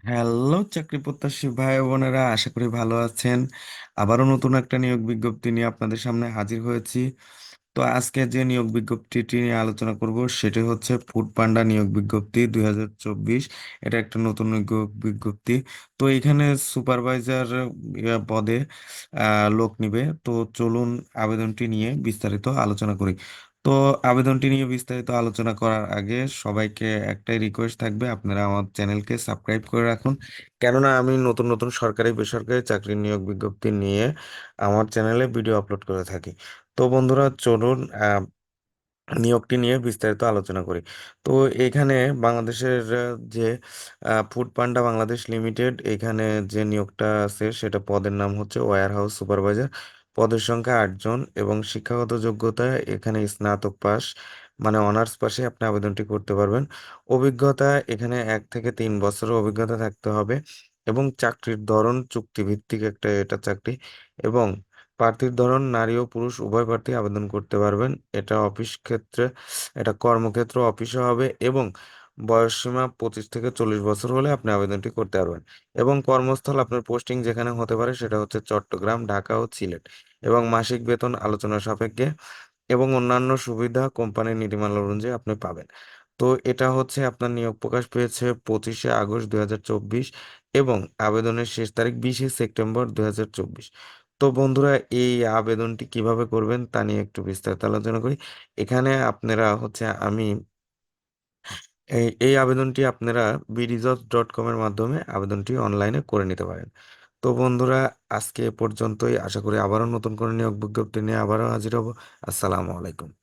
Hello চাকরি প্রত্যাশী ভাই ও বোনেরা, আশা করি ভালো আছেন। আবারও নতুন একটা নিয়োগ বিজ্ঞপ্তি নিয়ে আপনাদের সামনে হাজির হয়েছি। তো আজকে যে নিয়োগ বিজ্ঞপ্তিটি নিয়ে আলোচনা করব সেটি হচ্ছে ফুড পান্ডা নিয়োগ বিজ্ঞপ্তি 2024। এটা একটা নতুন নিয়োগ বিজ্ঞপ্তি। তো এখানে সুপারভাইজার পদে লোক নিবে। তো চলুন আবেদনটি নিয়ে বিস্তারিত আলোচনা করি। তো আবেদনটি নিয়ে বিস্তারিত আলোচনা করার আগে সবাইকে একটাই রিকোয়েস্ট থাকবে, আপনারা আমার চ্যানেলকে সাবস্ক্রাইব করে রাখুন। কেননা আমি নতুন নতুন সরকারি বেসরকারি চাকরি নিয়োগ বিজ্ঞপ্তি নিয়ে আমার চ্যানেলে ভিডিও আপলোড করে থাকি। তো বন্ধুরা চলুন নিয়োগটি নিয়ে বিস্তারিত আলোচনা করি। তো এখানে বাংলাদেশের যে ফুড পান্ডা বাংলাদেশ লিমিটেড, এখানে যে নিয়োগটা আছে সেটা পদের নাম হচ্ছে ওয়্যার হাউস সুপারভাইজার। পদের সংখ্যা 8 জন এবং শিক্ষাগত যোগ্যতা এখানে স্নাতক পাস, মানে অনার্স পাশে আপনি আবেদনটি করতে পারবেন। অভিজ্ঞতা এখানে 1 থেকে 3 বছরের অভিজ্ঞতা থাকতে হবে এবং চাকরির ধরন চুক্তিভিত্তিক একটা এটা চাকরি। এবং প্রার্থীর ধরন নারী ও পুরুষ উভয় প্রার্থী আবেদন করতে পারবেন। এটা অফিস ক্ষেত্রে, এটা কর্মক্ষেত্র অফিসে হবে এবং বয়সসীমা 25 থেকে 40 বছর হলে আপনি আবেদনটি করতে পারবেন। এবং কর্মস্থল আপনার পোস্টিং যেখানে হতে পারে সেটা হচ্ছে চট্টগ্রাম, ঢাকা ও সিলেট। এবং মাসিক বেতন আলোচনা সাপেক্ষে এবং অন্যান্য সুবিধা কোম্পানির নীতিমালা অনুযায়ী আপনি পাবেন। তো এটা হচ্ছে আপনার নিয়োগ প্রকাশ পেয়েছে 25শে আগস্ট 2024 এবং আবেদনের শেষ তারিখ 20শে সেপ্টেম্বর 2024। তো বন্ধুরা, এই আবেদনটি কিভাবে করবেন তা নিয়ে একটু বিস্তারিত আলোচনা করি। এখানে আপনারা হচ্ছে আমি এই আবেদনটি আপনারা BDJobs.com এর মাধ্যমে আবেদনটি অনলাইনে করে নিতে পারেন। তো বন্ধুরা, আজকে এ পর্যন্তই। আশা করি আবারও নতুন কোনো নিয়োগ বিজ্ঞপ্তি নিয়ে আবারও হাজির হব। আসসালামু আলাইকুম।